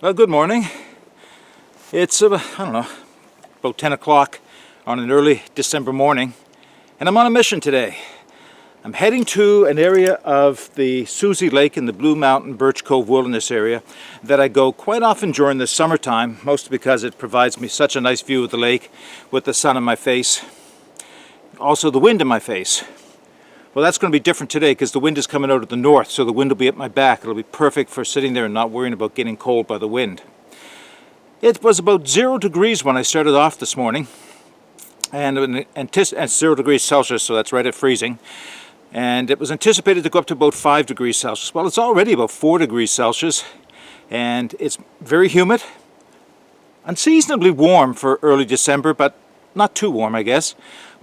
Well, good morning. It's, I don't know, about 10 o'clock on an early December morning, and I'm on a mission today. I'm heading to an area of the Susie Lake in the Blue Mountain Birch Cove Wilderness area that I go quite often during the summertime, mostly because it provides me such a nice view of the lake with the sun in my face, also the wind in my face. Well, that's going to be different today because the wind is coming out of the north, so the wind will be at my back. It'll be perfect for sitting there and not worrying about getting cold by the wind. It was about 0 degrees when I started off this morning, and 0 degrees Celsius, so that's right at freezing. And it was anticipated to go up to about 5 degrees Celsius. Well, it's already about 4 degrees Celsius, and it's very humid, unseasonably warm for early December, but not too warm, I guess.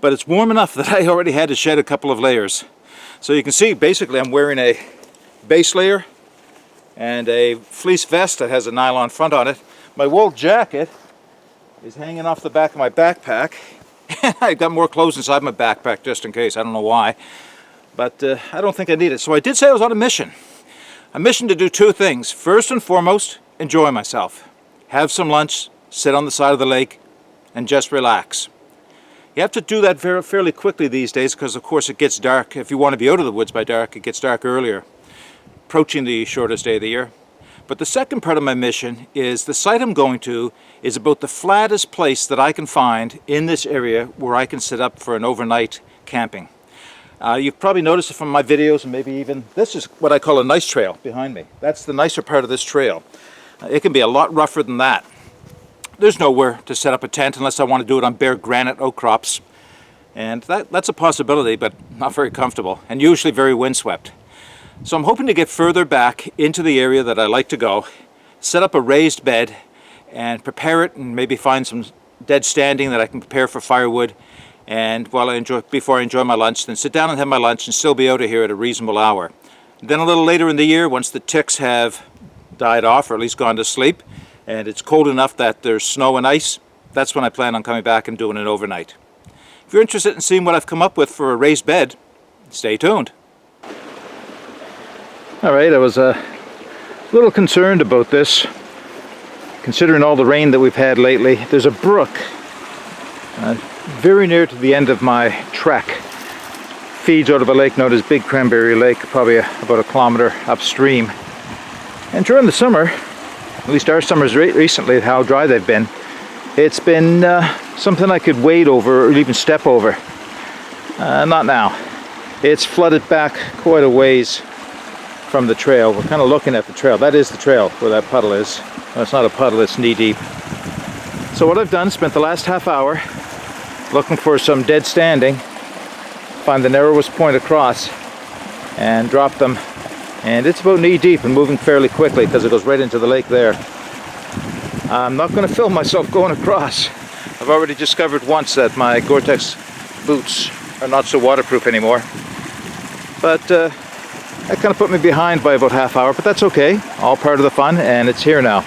But it's warm enough that I already had to shed a couple of layers. So you can see, basically, I'm wearing a base layer and a fleece vest that has a nylon front on it. My wool jacket is hanging off the back of my backpack. I've got more clothes inside my backpack just in case. I don't know why. But I don't think I need it. So I did say I was on a mission. A mission to do two things. First and foremost, enjoy myself. Have some lunch, sit on the side of the lake, and just relax. You have to do that fairly quickly these days because, of course, it gets dark. If you want to be out of the woods by dark, it gets dark earlier, approaching the shortest day of the year. But the second part of my mission is the site I'm going to is about the flattest place that I can find in this area where I can sit up for an overnight camping. You've probably noticed it from my videos, and maybe even this is what I call a nice trail behind me. That's the nicer part of this trail. It can be a lot rougher than that. There's nowhere to set up a tent unless I want to do it on bare granite outcrops. And that's a possibility, but not very comfortable, and usually very windswept. So I'm hoping to get further back into the area that I like to go, set up a raised bed, and prepare it, and maybe find some dead standing that I can prepare for firewood. And before I enjoy my lunch, then sit down and have my lunch and still be out of here at a reasonable hour. Then a little later in the year, once the ticks have died off, or at least gone to sleep, and it's cold enough that there's snow and ice, that's when I plan on coming back and doing it overnight. If you're interested in seeing what I've come up with for a raised bed, stay tuned. Alright, I was a little concerned about this, considering all the rain that we've had lately. There's a brook very near to the end of my trek. Feeds out of a lake known as Big Cranberry Lake, probably about a kilometer upstream. And during the summer, at least our summers recently, how dry they've been, it's been something I could wade over or even step over. Not now. It's flooded back quite a ways from the trail. We're kind of looking at the trail. That is the trail where that puddle is. Well, it's not a puddle, it's knee deep. So what I've done, spent the last half hour looking for some dead standing, find the narrowest point across, and drop them. And it's about knee deep and moving fairly quickly because it goes right into the lake there. I'm not going to film myself going across. I've already discovered once that my Gore-Tex boots are not so waterproof anymore. But that kind of put me behind by about half hour, but that's okay. All part of the fun, and it's here now.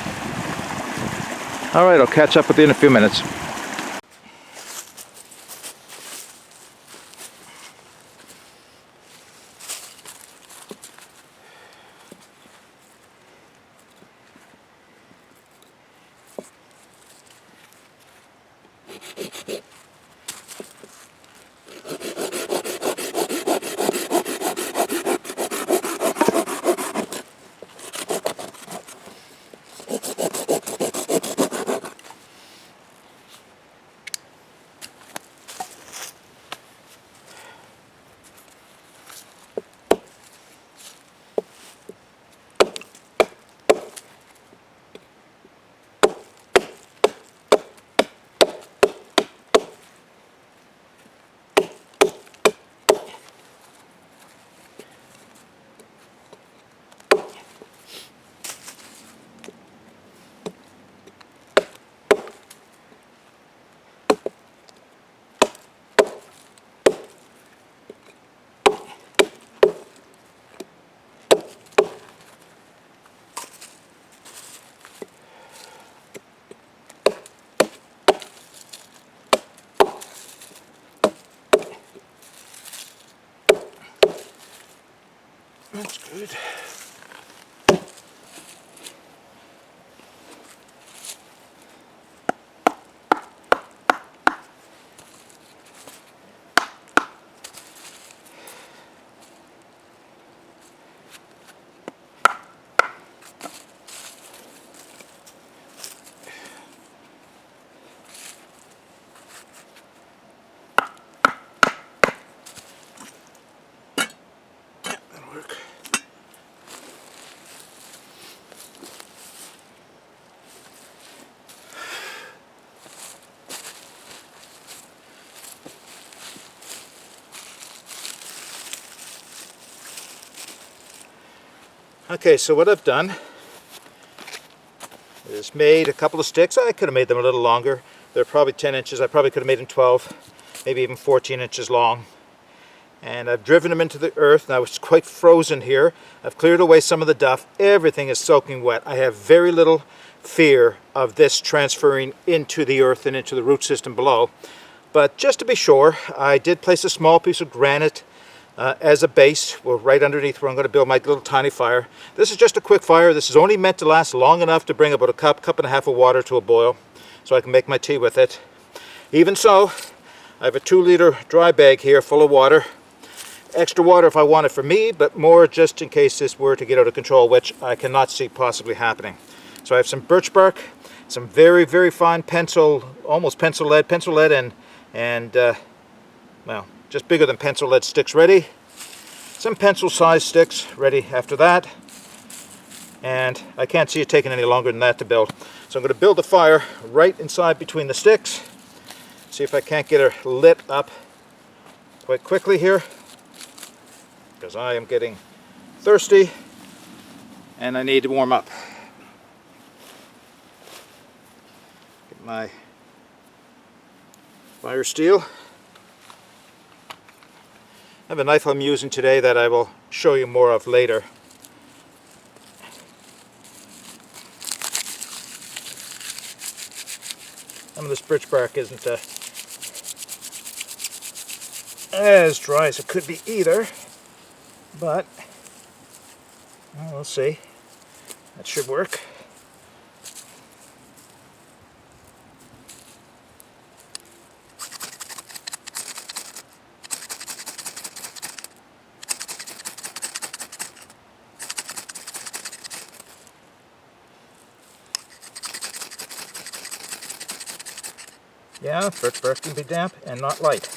Alright, I'll catch up with you in a few minutes. That's good. Okay, so what I've done is made a couple of sticks. I could have made them a little longer. They're probably 10 inches. I probably could have made them 12, maybe even 14 inches long. And I've driven them into the earth. Now it's quite frozen here. I've cleared away some of the duff. Everything is soaking wet. I have very little fear of this transferring into the earth and into the root system below. But just to be sure, I did place a small piece of granite as a base, right underneath where I'm going to build my little tiny fire. This is just a quick fire. This is only meant to last long enough to bring about a cup and a half of water to a boil, so I can make my tea with it. Even so, I have a 2-liter dry bag here full of water. Extra water if I want it for me, but more just in case this were to get out of control, which I cannot see possibly happening. So I have some birch bark, some very, very fine pencil, almost pencil lead and well, just bigger than pencil lead sticks ready. Some pencil sized sticks ready after that. And I can't see it taking any longer than that to build. So I'm going to build a fire right inside between the sticks. See if I can't get her lit up quite quickly here, because I am getting thirsty and I need to warm up. Get my fire steel. I have a knife I'm using today that I will show you more of later. Some of this birch bark isn't as dry as it could be either, but well, we'll see. That should work. Yeah, birch bark can be damp and not light.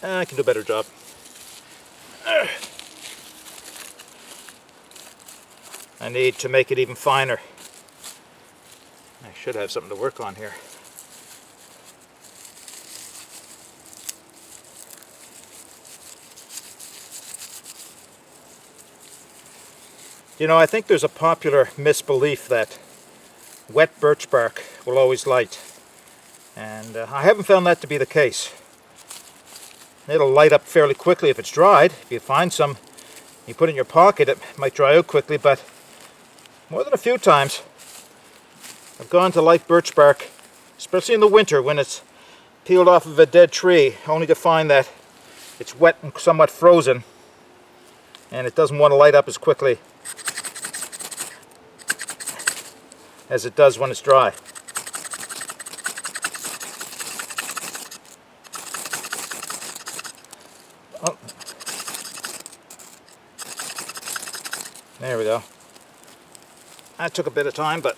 I can do a better job. I need to make it even finer. I should have something to work on here. You know, I think there's a popular misbelief that wet birch bark will always light. And I haven't found that to be the case. It'll light up fairly quickly if it's dried. If you find some, you put it in your pocket, it might dry out quickly, but more than a few times I've gone to light birch bark, especially in the winter when it's peeled off of a dead tree, only to find that it's wet and somewhat frozen and it doesn't want to light up as quickly as it does when it's dry. Oh. There we go. That took a bit of time, but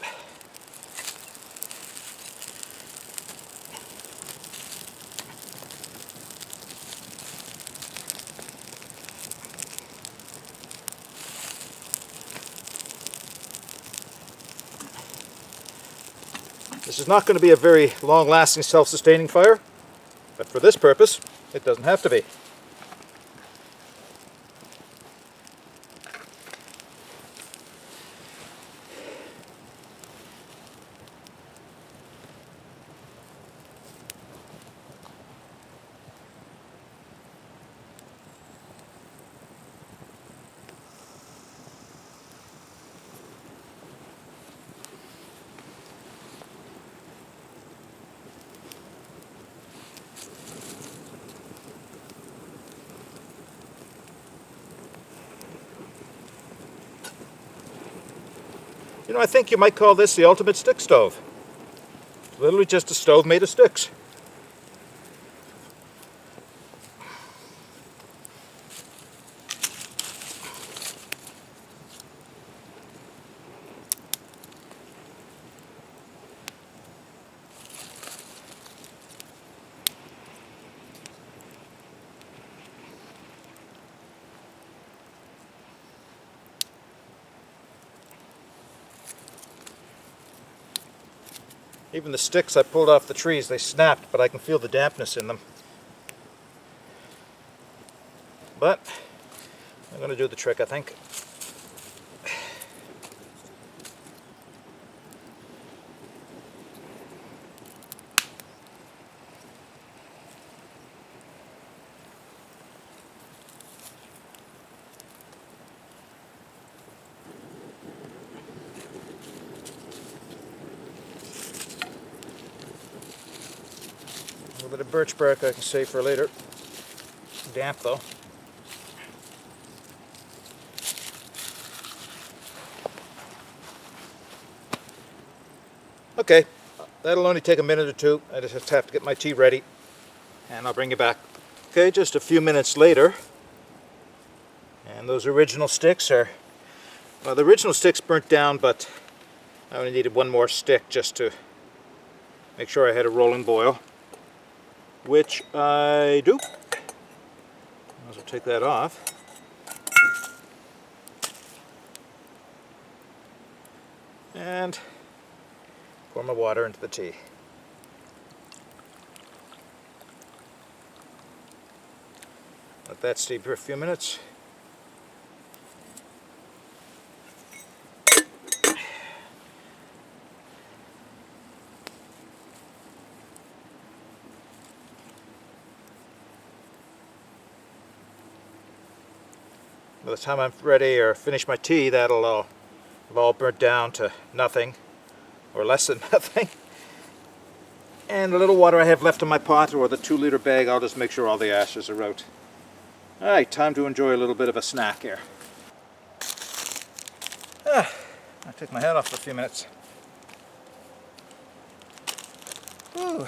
this is not going to be a very long-lasting, self-sustaining fire, but for this purpose, it doesn't have to be. You know, I think you might call this the ultimate stick stove. It's literally just a stove made of sticks. Even the sticks I pulled off the trees, they snapped, but I can feel the dampness in them. but I'm going to do the trick, I think. A little bit of birch bark I can save for later. Damp though. Okay, that'll only take a minute or two. I just have to get my tea ready and I'll bring you back. Okay, just a few minutes later, and those original sticks are, well, the original sticks burnt down, but I only needed one more stick just to make sure I had a rolling boil, which I do. Might as well take that off. And pour my water into the tea. Let that steep for a few minutes. By the time I'm ready or finish my tea, that'll have all burnt down to nothing, or less than nothing. And the little water I have left in my pot, or the 2-liter bag, I'll just make sure all the ashes are out. Alright, time to enjoy a little bit of a snack here. I'll take my hat off for a few minutes. Ooh,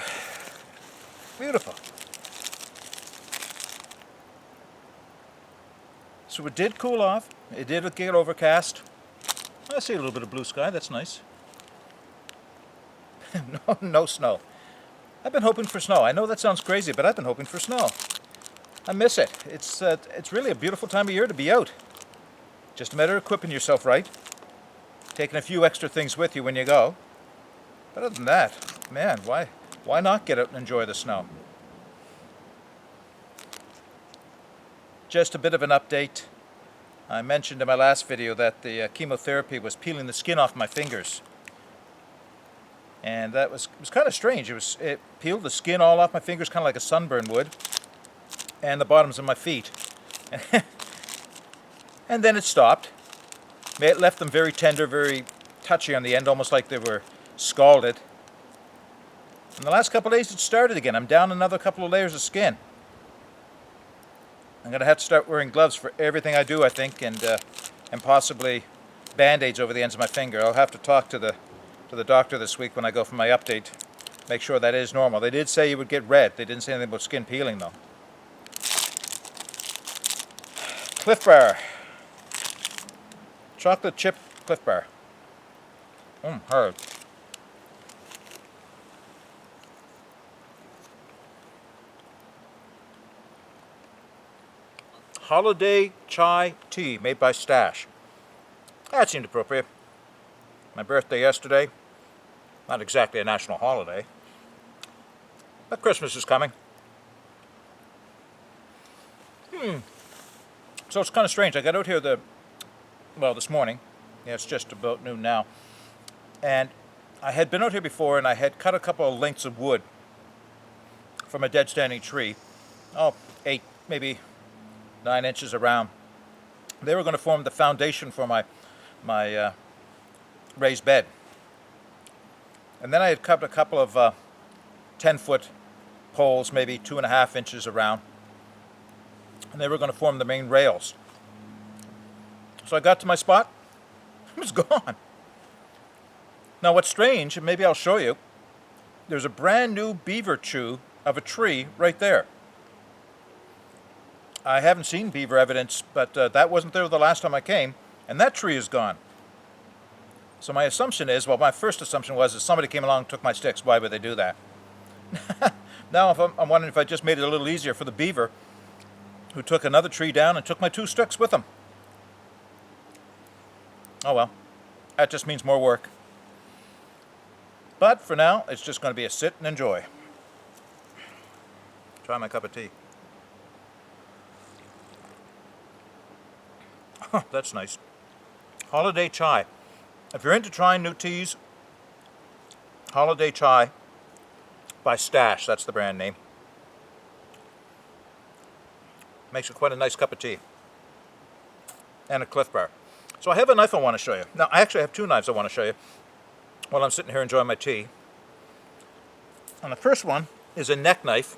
beautiful. So it did cool off. It did get overcast. I see a little bit of blue sky. That's nice. No snow. I've been hoping for snow. I know that sounds crazy, but I've been hoping for snow. I miss it. It's really a beautiful time of year to be out. Just a matter of equipping yourself right. Taking a few extra things with you when you go. But other than that, man, why not get out and enjoy the snow? Just a bit of an update. I mentioned in my last video that the chemotherapy was peeling the skin off my fingers. And that was kind of strange. It peeled the skin all off my fingers, kind of like a sunburn would, and the bottoms of my feet. And then it stopped. It left them very tender, very touchy on the end, almost like they were scalded. In the last couple of days it started again. I'm down another couple of layers of skin. I'm going to have to start wearing gloves for everything I do, I think, and possibly Band-Aids over the ends of my finger. I'll have to talk to the doctor this week when I go for my update. Make sure that is normal. They did say you would get red. They didn't say anything about skin peeling, though. Cliff Bar. Chocolate chip Cliff Bar. Hard. Holiday chai tea made by Stash. That seemed appropriate. My birthday yesterday. Not exactly a national holiday. But Christmas is coming. So it's kind of strange. I got out here this morning. Yeah, it's just about noon now. And I had been out here before and I had cut a couple of lengths of wood from a dead standing tree. 8, maybe 9 inches around. They were going to form the foundation for my raised bed. And then I had cut a couple of 10-foot poles, maybe 2.5 inches around. And they were going to form the main rails. So I got to my spot. It was gone. Now what's strange, and maybe I'll show you, there's a brand new beaver chew of a tree right there. I haven't seen beaver evidence, but that wasn't there the last time I came, and that tree is gone. So my assumption is, well, my first assumption was that somebody came along and took my sticks. Why would they do that? Now I'm wondering if I just made it a little easier for the beaver who took another tree down and took my 2 sticks with him. Oh well, that just means more work. But for now, it's just going to be a sit and enjoy. Try my cup of tea. That's nice. Holiday chai. If you're into trying new teas, Holiday Chai by Stash, that's the brand name. Makes it quite a nice cup of tea. And a Cliff Bar. So I have a knife I want to show you. Now, I actually have two knives I want to show you while I'm sitting here enjoying my tea. And the first one is a neck knife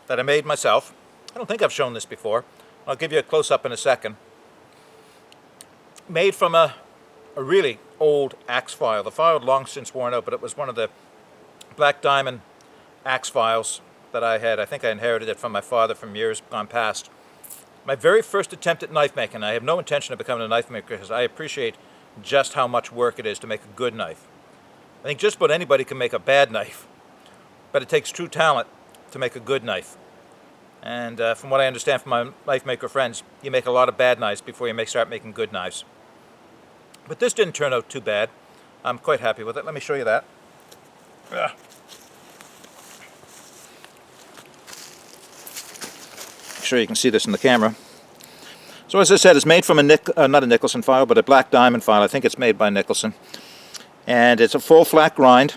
that I made myself. I don't think I've shown this before. I'll give you a close-up in a second. Made from a really old axe file. The file had long since worn out, but it was one of the Black Diamond axe files that I had. I think I inherited it from my father from years gone past. My very first attempt at knife making. I have no intention of becoming a knife maker because I appreciate just how much work it is to make a good knife. I think just about anybody can make a bad knife, but it takes true talent to make a good knife. And from what I understand from my knife maker friends, you make a lot of bad knives before you start making good knives. But this didn't turn out too bad. I'm quite happy with it. Let me show you that. Ugh. Make sure you can see this in the camera. So as I said, it's made from not a Nicholson file, but a Black Diamond file. I think it's made by Nicholson. And it's a full flat grind.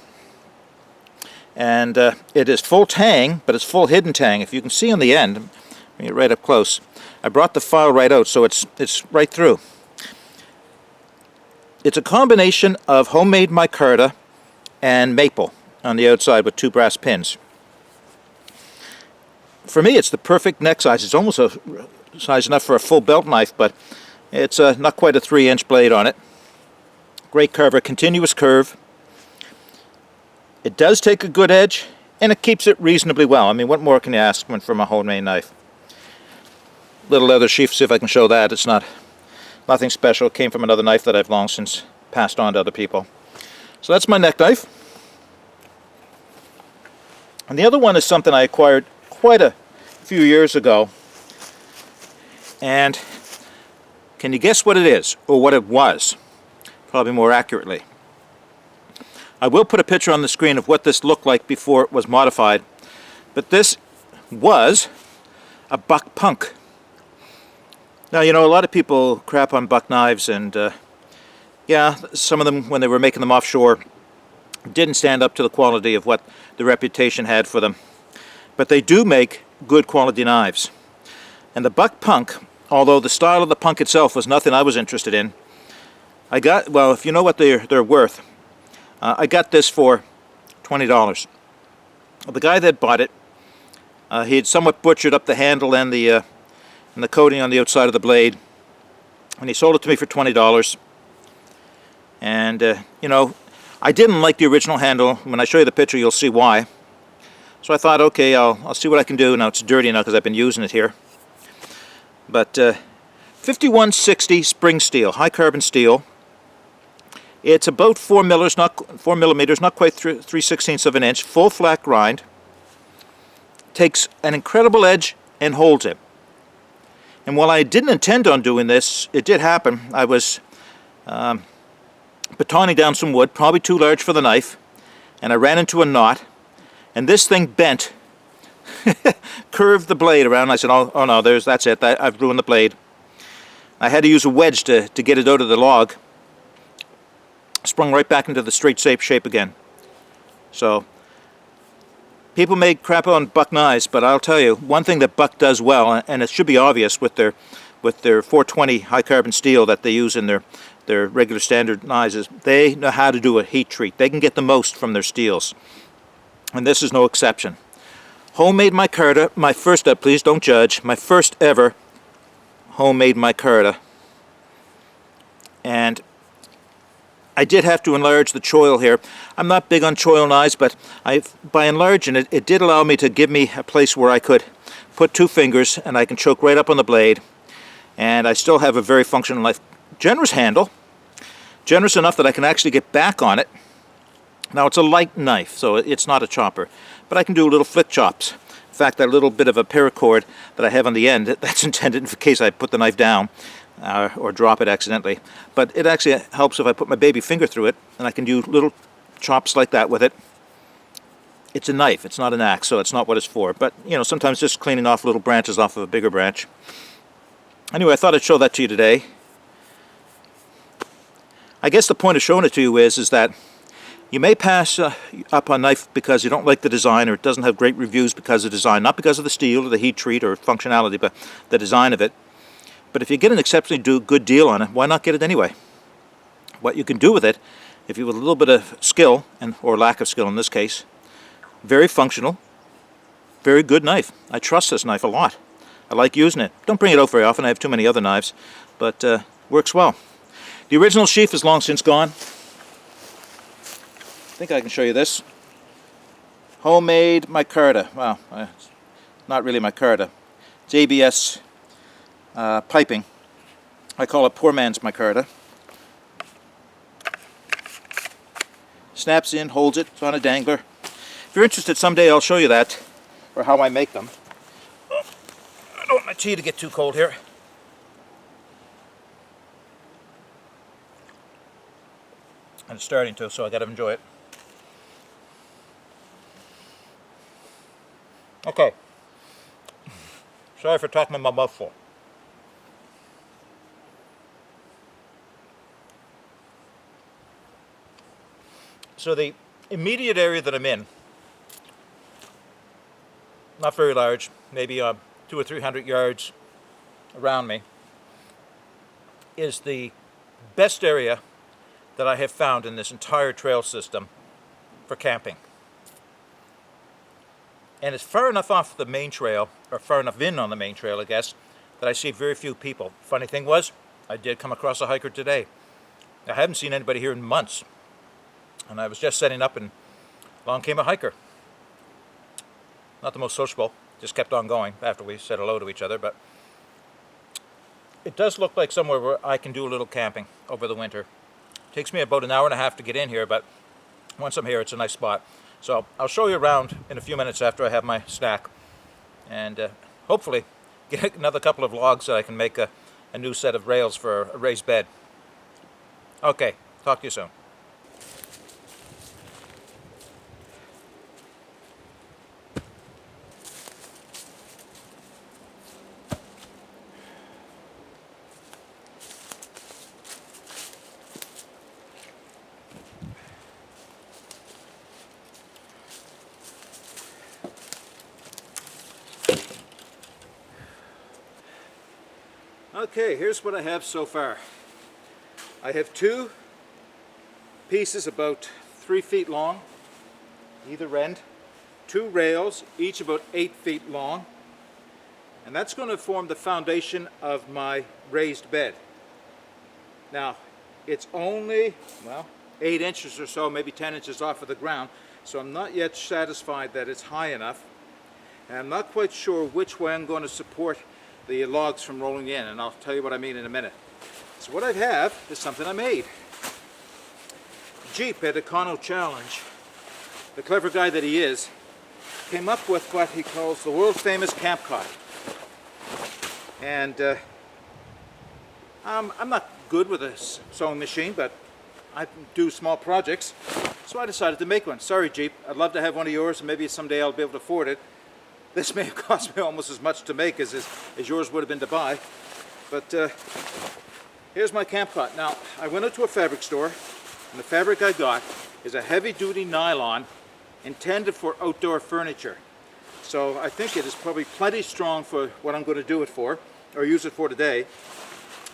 And it is full tang, but it's full hidden tang. If you can see on the end, let me get right up close. I brought the file right out, so it's right through. It's a combination of homemade micarta and maple on the outside with two brass pins. For me, it's the perfect neck size. It's almost a size enough for a full belt knife, but it's not quite a 3-inch blade on it. Great carver, continuous curve. It does take a good edge, and it keeps it reasonably well. I mean, what more can you ask from a homemade knife? Little leather sheath, see if I can show that. It's nothing special. It came from another knife that I've long since passed on to other people. So that's my neck knife. And the other one is something I acquired quite a few years ago. And can you guess what it is, or what it was? Probably more accurately. I will put a picture on the screen of what this looked like before it was modified. But this was a buck punk. Now, you know, a lot of people crap on buck knives, and yeah, some of them, when they were making them offshore, didn't stand up to the quality of what the reputation had for them. But they do make good quality knives. And the buck punk, although the style of the punk itself was nothing I was interested in, I got, well, if you know what they're worth, I got this for $20. The guy that bought it, he had somewhat butchered up the handle and the coating on the outside of the blade, and he sold it to me for $20. And you know, I didn't like the original handle. When I show you the picture, you'll see why. So I thought, okay, I'll see what I can do. Now it's dirty now because I've been using it here. But 5160 spring steel, high carbon steel. It's about 4 millimeters, not quite 3/16 of an inch, full flat grind. Takes an incredible edge and holds it. And while I didn't intend on doing this, it did happen. I was batoning down some wood, probably too large for the knife, and I ran into a knot, and this thing bent, curved the blade around. I said, oh no, that's it, I've ruined the blade. I had to use a wedge to get it out of the log. Sprung right back into the straight shape again. So, people may crap on buck knives, but I'll tell you, one thing that buck does well, and it should be obvious with their 420 high carbon steel that they use in their regular standard knives, is they know how to do a heat treat. They can get the most from their steels. And this is no exception. Homemade micarta, my first, please don't judge, my first ever homemade micarta. And I did have to enlarge the choil here. I'm not big on choil knives, but by enlarging it, it did allow me to give me a place where I could put 2 fingers and I can choke right up on the blade. And I still have a very functional knife. Generous handle. Generous enough that I can actually get back on it. Now it's a light knife, so it's not a chopper. But I can do little flick chops. In fact, that little bit of a paracord that I have on the end, that's intended in case I put the knife down. Or drop it accidentally. But it actually helps if I put my baby finger through it, and I can do little chops like that with it. It's a knife, it's not an axe, so it's not what it's for. But, you know, sometimes just cleaning off little branches off of a bigger branch. Anyway, I thought I'd show that to you today. I guess the point of showing it to you is that you may pass up a knife because you don't like the design, or it doesn't have great reviews because of the design, not because of the steel or the heat treat or functionality, but the design of it. But if you get an exceptionally good deal on it, why not get it anyway? What you can do with it, if you have a little bit of skill, or lack of skill in this case, very functional, very good knife. I trust this knife a lot. I like using it. Don't bring it out very often, I have too many other knives, but works well. The original sheath is long since gone. I think I can show you this. Homemade micarta. Well, not really micarta. It's ABS piping. I call it poor man's micarta. Snaps in, holds it, it's on a dangler. If you're interested, someday I'll show you that, or how I make them. I don't want my tea to get too cold here. And it's starting to, so I gotta enjoy it. Okay. Sorry for talking with my mouth full. So the immediate area that I'm in, not very large, maybe 200 or 300 yards around me, is the best area that I have found in this entire trail system for camping. And it's far enough off the main trail, or far enough in on the main trail, I guess, that I see very few people. Funny thing was, I did come across a hiker today. I haven't seen anybody here in months. And I was just setting up and along came a hiker. Not the most sociable, just kept on going after we said hello to each other, but it does look like somewhere where I can do a little camping over the winter. It takes me about an hour and a half to get in here, but once I'm here, it's a nice spot. So I'll show you around in a few minutes after I have my snack, and hopefully get another couple of logs so I can make a new set of rails for a raised bed. Okay, talk to you soon. Okay, here's what I have so far. I have two pieces about 3 feet long, either end, two rails, each about 8 feet long, and that's going to form the foundation of my raised bed. Now, it's only, well, 8 inches or so, maybe 10 inches off of the ground, so I'm not yet satisfied that it's high enough, and I'm not quite sure which way I'm going to support the logs from rolling in, and I'll tell you what I mean in a minute. So what I have is something I made. Jeep at Econo Challenge, the clever guy that he is, came up with what he calls the world famous camp cot. And I'm not good with a sewing machine, but I do small projects, so I decided to make one. Sorry Jeep, I'd love to have one of yours, and maybe someday I'll be able to afford it. This may have cost me almost as much to make as yours would have been to buy. But here's my camp cot. Now, I went out to a fabric store, and the fabric I got is a heavy-duty nylon intended for outdoor furniture. So I think it is probably plenty strong for what I'm going to do it for, or use it for today.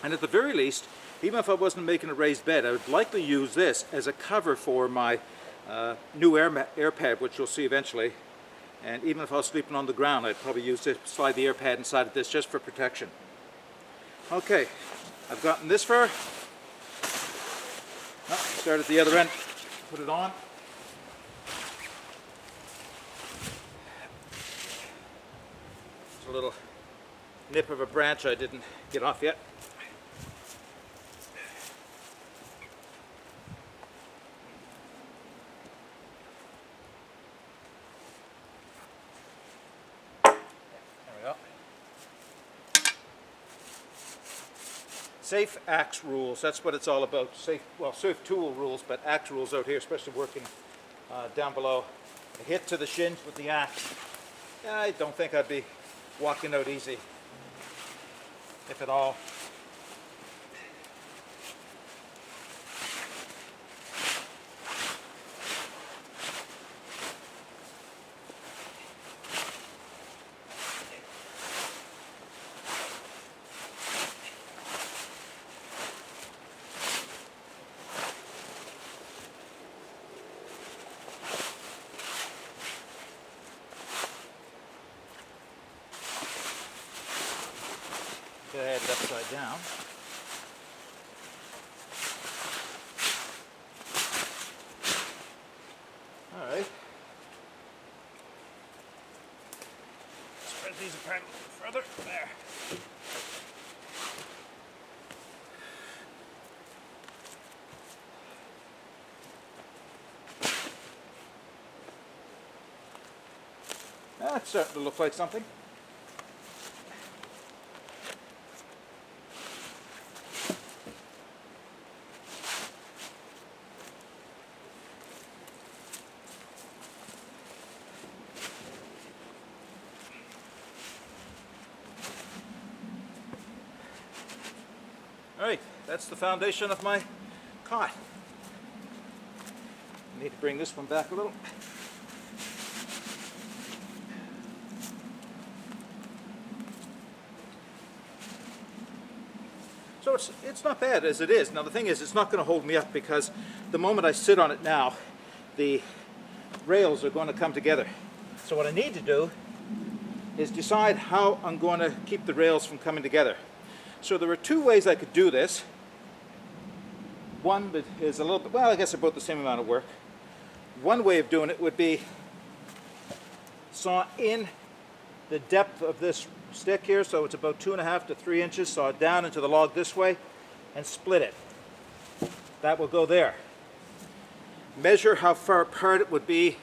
And at the very least, even if I wasn't making a raised bed, I would likely use this as a cover for my new air pad, which you'll see eventually. And even if I was sleeping on the ground, I'd probably use this, slide the air pad inside of this just for protection. Okay, I've gotten this far. Start at the other end, put it on. There's a little nip of a branch I didn't get off yet. Safe axe rules, that's what it's all about. Safe tool rules, but axe rules out here, especially working down below. A hit to the shins with the axe. I don't think I'd be walking out easy. if at all. Go ahead upside down. All right. Spread these apart a little further. There. That's starting to look like something. All right, that's the foundation of my cot. I need to bring this one back a little. So it's not bad as it is. Now the thing is, it's not going to hold me up because the moment I sit on it now, the rails are going to come together. So what I need to do is decide how I'm going to keep the rails from coming together. So there are two ways I could do this. One that is a little bit, well, I guess about the same amount of work. One way of doing it would be saw in the depth of this stick here, so it's about 2.5 to 3 inches, saw it down into the log this way and split it. That will go there. Measure how far apart it would be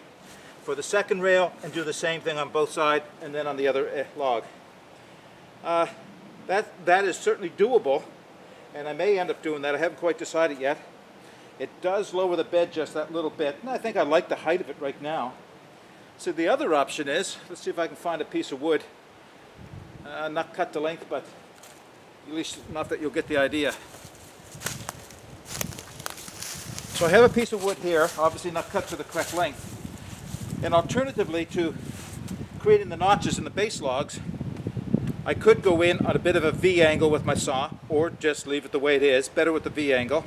for the second rail and do the same thing on both sides and then on the other log. That is certainly doable, and I may end up doing that. I haven't quite decided yet. It does lower the bed just that little bit, and I think I like the height of it right now. So the other option is, let's see if I can find a piece of wood, not cut to length, but at least enough that you'll get the idea. So I have a piece of wood here, obviously not cut to the correct length. And alternatively to creating the notches in the base logs, I could go in on a bit of a V angle with my saw, or just leave it the way it is, better with the V angle.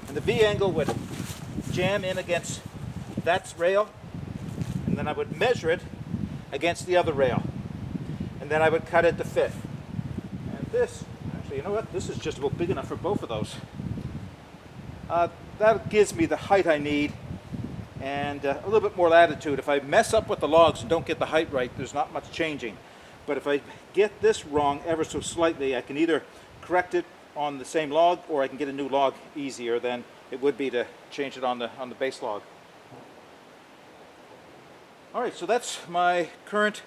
And the V angle would jam in against that rail, and then I would measure it against the other rail. And then I would cut it to fit. And this, actually, you know what? This is just about big enough for both of those. That gives me the height I need and a little bit more latitude. If I mess up with the logs and don't get the height right, there's not much changing. But if I get this wrong ever so slightly, I can either correct it on the same log, or I can get a new log easier than it would be to change it on the base log. All right, so that's my current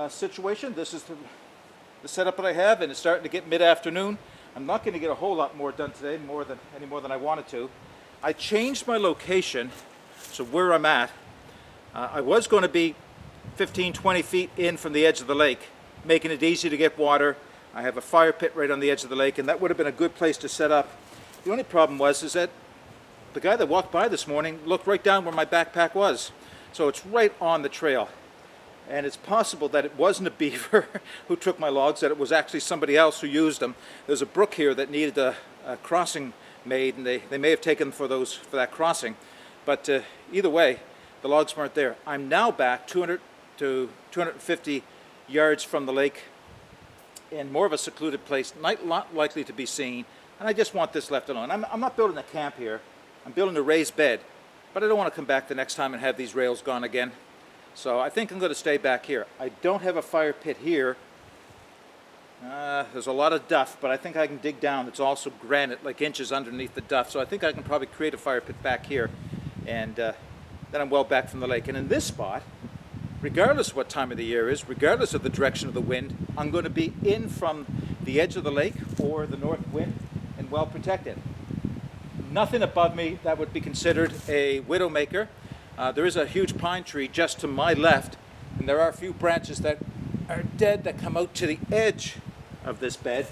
situation. This is the setup that I have, and it's starting to get mid-afternoon. I'm not going to get a whole lot more done today, any more than I wanted to. I changed my location, so where I'm at. I was going to be 15-20 feet in from the edge of the lake, making it easy to get water. I have a fire pit right on the edge of the lake, and that would have been a good place to set up. The only problem is that the guy that walked by this morning looked right down where my backpack was. So it's right on the trail. And it's possible that it wasn't a beaver who took my logs, that it was actually somebody else who used them. There's a brook here that needed a crossing made, and they may have taken for that crossing. But either way, the logs weren't there. I'm now back 200 to 250 yards from the lake in more of a secluded place, not likely to be seen, and I just want this left alone. I'm not building a camp here. I'm building a raised bed, but I don't want to come back the next time and have these rails gone again. So I think I'm going to stay back here. I don't have a fire pit here. There's a lot of duff, but I think I can dig down. It's also granite, like inches underneath the duff, so I think I can probably create a fire pit back here, and then I'm well back from the lake. And in this spot, regardless of what time of the year is, regardless of the direction of the wind, I'm going to be in from the edge of the lake or the north wind and well protected. Nothing above me that would be considered a widowmaker. There is a huge pine tree just to my left, and there are a few branches that are dead that come out to the edge of this bed.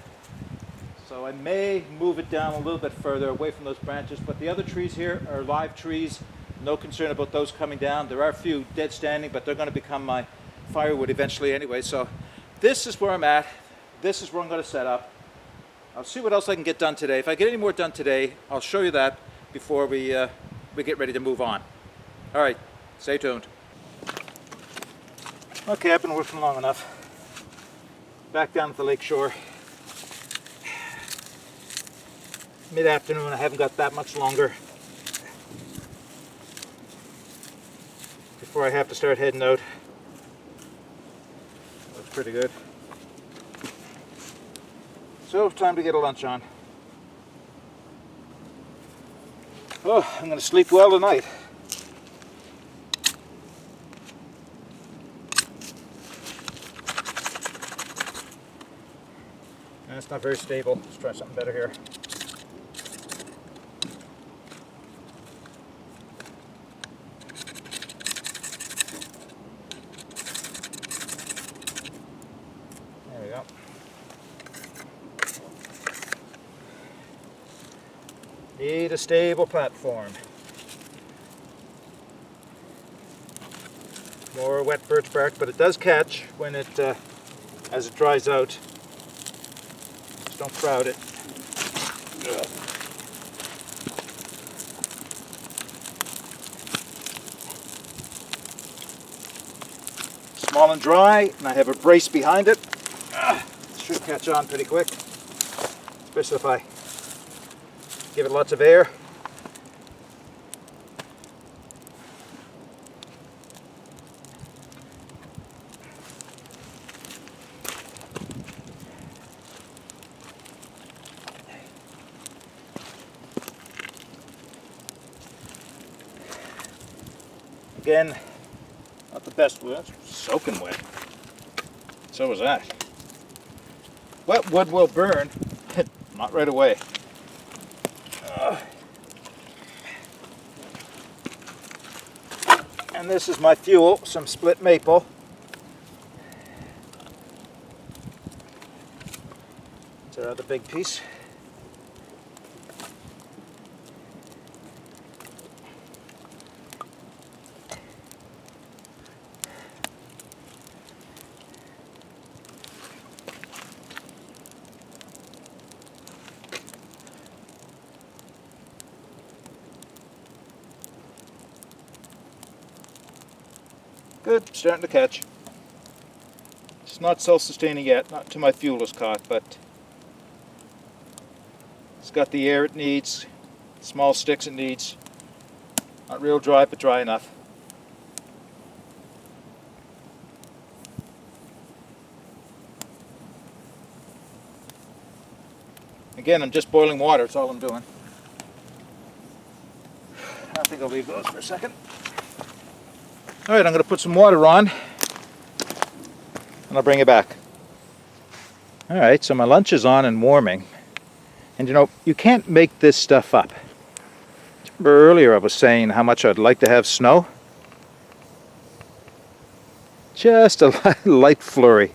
So I may move it down a little bit further away from those branches, but the other trees here are live trees. No concern about those coming down. There are a few dead standing, but they're going to become my firewood eventually anyway. So this is where I'm at. This is where I'm going to set up. I'll see what else I can get done today. If I get any more done today, I'll show you that before we get ready to move on. All right, stay tuned. Okay, I've been working long enough. Back down at the lake shore. Mid-afternoon, I haven't got that much longer before I have to start heading out. Looks pretty good. So, time to get a lunch on. Oh, I'm going to sleep well tonight. That's not very stable. Let's try something better here. There we go. Need a stable platform. More wet birch bark, but it does catch when it, as it dries out. Just don't crowd it. Ugh. Small and dry, and I have a brace behind it. Should catch on pretty quick, especially if I give it lots of air. Again, not the best wood. It's soaking wet. So was that. Wet wood will burn, not right away. And this is my fuel, some split maple. It's our other big piece. Good, starting to catch. It's not self-sustaining yet, not till my fuel is caught, but it's got the air it needs, small sticks it needs. Not real dry, but dry enough. Again, I'm just boiling water, that's all I'm doing. I think I'll leave those for a second. Alright, I'm going to put some water on and I'll bring it back. Alright, so my lunch is on and warming. And you know, you can't make this stuff up. Remember earlier I was saying how much I'd like to have snow? Just a light flurry.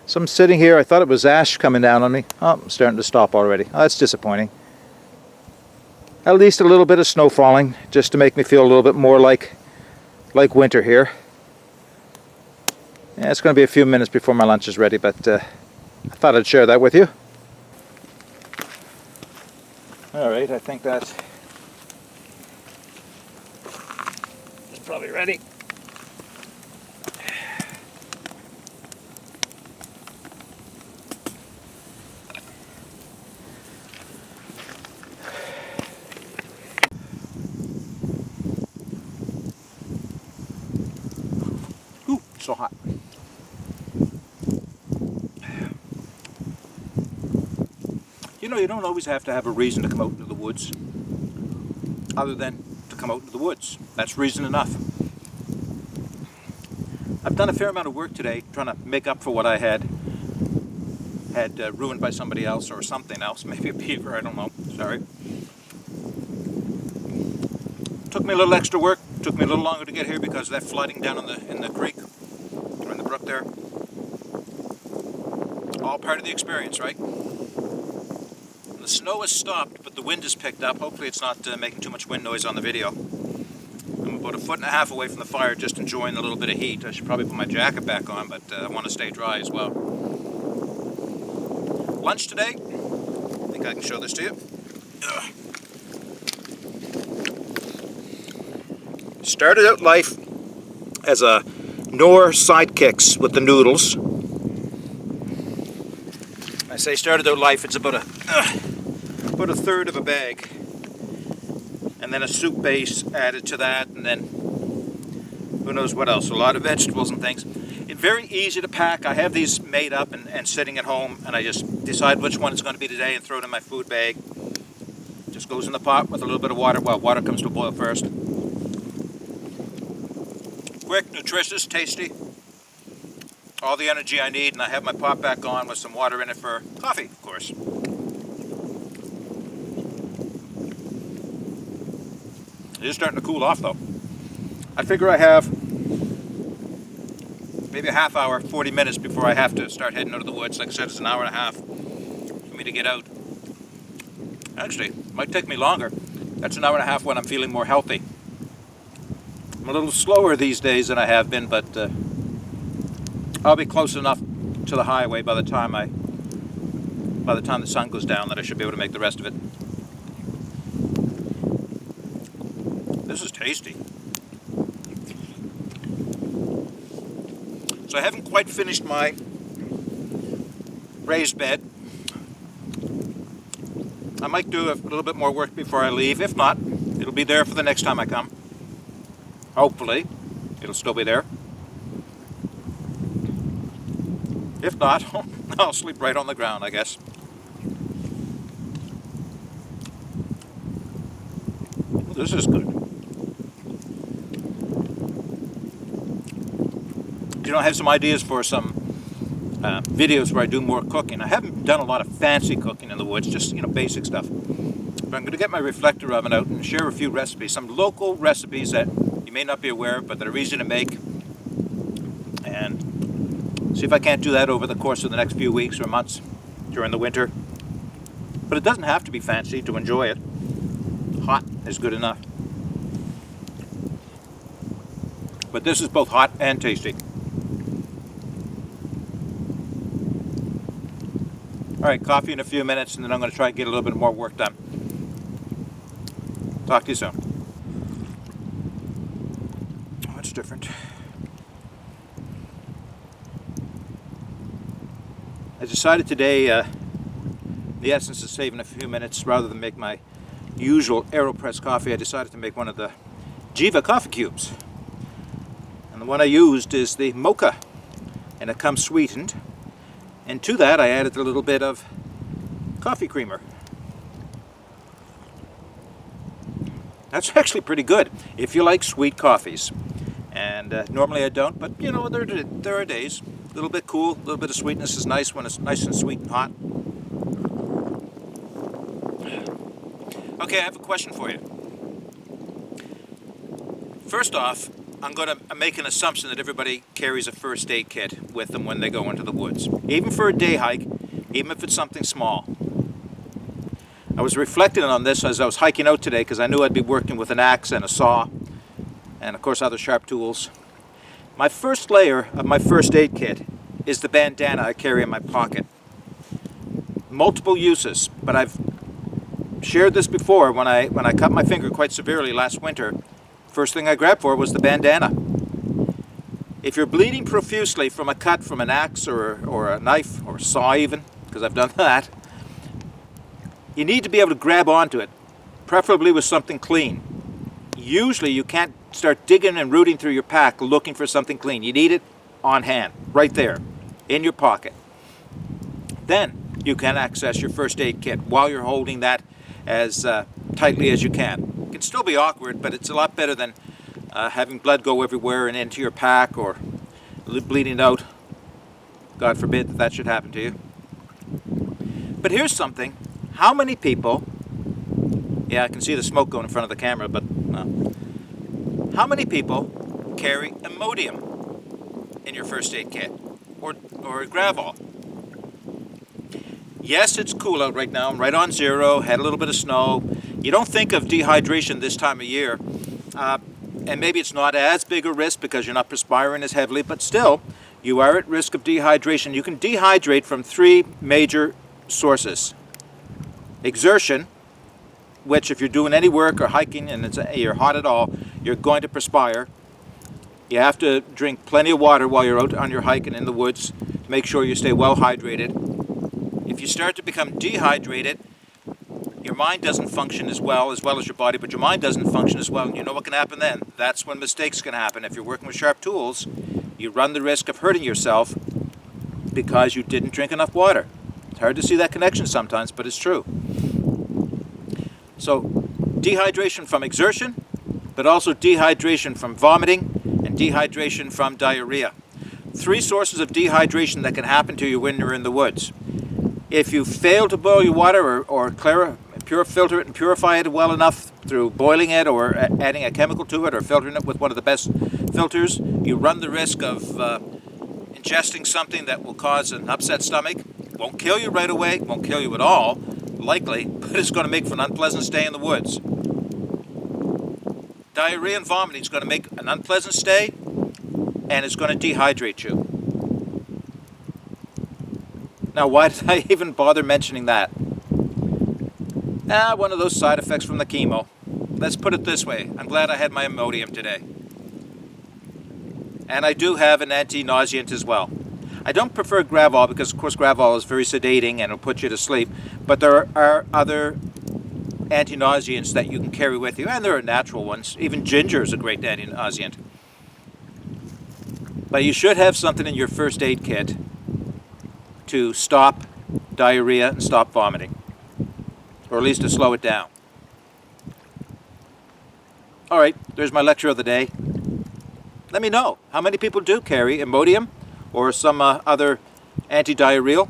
So I'm sitting here, I thought it was ash coming down on me. Oh, I'm starting to stop already. Oh, that's disappointing. At least a little bit of snow falling, just to make me feel a little bit more like winter here. Yeah, it's going to be a few minutes before my lunch is ready, but I thought I'd share that with you. Alright, I think that's probably ready. Ooh, so hot. You know, you don't always have to have a reason to come out into the woods, other than to come out into the woods. That's reason enough. I've done a fair amount of work today trying to make up for what I had ruined by somebody else or something else, maybe a beaver, I don't know, sorry. Took me a little extra work, took me a little longer to get here because of that flooding down in the creek, or in the brook there. All part of the experience, right? The snow has stopped, but the wind has picked up. Hopefully it's not making too much wind noise on the video. I'm about 1.5 feet away from the fire, just enjoying a little bit of heat. I should probably put my jacket back on, but I want to stay dry as well. Lunch today, I think I can show this to you. Started out life as a Knorr sidekicks with the noodles. I say started out life, it's about a third of a bag. And then a soup base added to that, and then who knows what else, a lot of vegetables and things. It's very easy to pack. I have these made up and sitting at home, and I just decide which one it's going to be today and throw it in my food bag. Just goes in the pot with a little bit of water. Well, water comes to a boil first. Quick, nutritious, tasty. All the energy I need, and I have my pot back on with some water in it for coffee, of course. It is starting to cool off though. I figure I have maybe a half hour, 40 minutes before I have to start heading out of the woods. Like I said, it's an hour and a half for me to get out. Actually, it might take me longer. That's an hour and a half when I'm feeling more healthy. I'm a little slower these days than I have been, but I'll be close enough to the highway by the time the sun goes down that I should be able to make the rest of it. This is tasty. So I haven't quite finished my raised bed. I might do a little bit more work before I leave. If not, it'll be there for the next time I come. Hopefully, it'll still be there. If not, I'll sleep right on the ground, I guess. Well, this is good. You know, I have some ideas for some videos where I do more cooking. I haven't done a lot of fancy cooking in the woods, just, you know, basic stuff. But I'm going to get my reflector oven out and share a few recipes, some local recipes that you may not be aware of, but that are easy to make. And see if I can't do that over the course of the next few weeks or months during the winter. But it doesn't have to be fancy to enjoy it. Hot is good enough. But this is both hot and tasty. Alright, coffee in a few minutes, and then I'm going to try and get a little bit more work done. Talk to you soon. Oh, it's different. I decided today, the essence of saving a few minutes, rather than make my usual AeroPress coffee, I decided to make one of the Jiva coffee cubes. And the one I used is the mocha, and it comes sweetened. And to that I added a little bit of coffee creamer. That's actually pretty good if you like sweet coffees. And normally I don't, but you know, there are days. A little bit cool, a little bit of sweetness is nice when it's nice and sweet and hot. Okay, I have a question for you. First off, I'm going to make an assumption that everybody carries a first aid kit with them when they go into the woods. Even for a day hike, even if it's something small. I was reflecting on this as I was hiking out today because I knew I'd be working with an axe and a saw and of course other sharp tools. My first layer of my first aid kit is the bandana I carry in my pocket. Multiple uses, but I've shared this before when I cut my finger quite severely last winter. First thing I grabbed for was the bandana. If you're bleeding profusely from a cut from an axe or a knife or a saw even, because I've done that, you need to be able to grab onto it, preferably with something clean. Usually you can't start digging and rooting through your pack looking for something clean. You need it on hand, right there, in your pocket. Then you can access your first aid kit while you're holding that as tightly as you can. It can still be awkward, but it's a lot better than having blood go everywhere and into your pack or bleeding out. God forbid that should happen to you. But here's something. How many people, yeah, I can see the smoke going in front of the camera, but no. How many people carry Imodium in your first aid kit or Gravol? Yes, it's cool out right now. I'm right on zero, had a little bit of snow. You don't think of dehydration this time of year. And maybe it's not as big a risk because you're not perspiring as heavily, but still, you are at risk of dehydration. You can dehydrate from three major sources. Exertion, which if you're doing any work or hiking and you're hot at all, you're going to perspire. You have to drink plenty of water while you're out on your hike and in the woods. Make sure you stay well hydrated. If you start to become dehydrated, your mind doesn't function as well as your body, but your mind doesn't function as well. And you know what can happen then? That's when mistakes can happen. If you're working with sharp tools, you run the risk of hurting yourself because you didn't drink enough water. It's hard to see that connection sometimes, but it's true. So dehydration from exertion, but also dehydration from vomiting and dehydration from diarrhea. Three sources of dehydration that can happen to you when you're in the woods. If you fail to boil your water or filter it and purify it well enough through boiling it or adding a chemical to it or filtering it with one of the best filters, you run the risk of ingesting something that will cause an upset stomach. Won't kill you right away, won't kill you at all, likely, but it's going to make for an unpleasant stay in the woods. Diarrhea and vomiting is going to make an unpleasant stay, and it's going to dehydrate you. Now, why did I even bother mentioning that? One of those side effects from the chemo. Let's put it this way. I'm glad I had my Imodium today. And I do have an anti-nauseant as well. I don't prefer Gravol because, of course, Gravol is very sedating and it'll put you to sleep. But there are other anti-nauseants that you can carry with you, and there are natural ones. Even ginger is a great anti-nauseant. But you should have something in your first aid kit to stop diarrhea and stop vomiting, or at least to slow it down. All right, there's my lecture of the day. Let me know how many people do carry Imodium or some other anti-diarrheal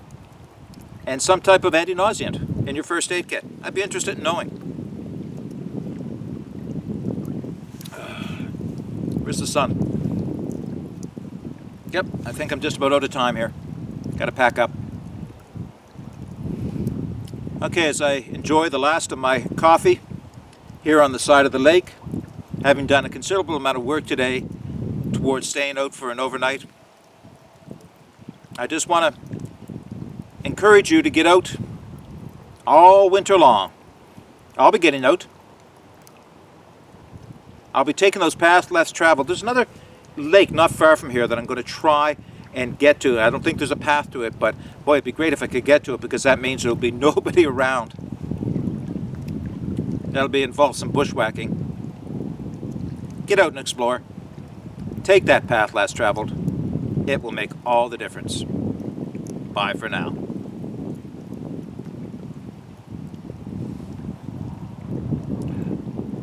and some type of anti-nauseant in your first aid kit. I'd be interested in knowing. Where's the sun? Yep, I think I'm just about out of time here. Got to pack up. Okay, as I enjoy the last of my coffee here on the side of the lake, having done a considerable amount of work today towards staying out for an overnight, I just want to encourage you to get out all winter long. I'll be getting out. I'll be taking those paths less traveled. There's another lake not far from here that I'm going to try and get to. I don't think there's a path to it, but boy, it'd be great if I could get to it because that means there'll be nobody around. That'll involve some bushwhacking. Get out and explore. Take that path less traveled. It will make all the difference. Bye for now.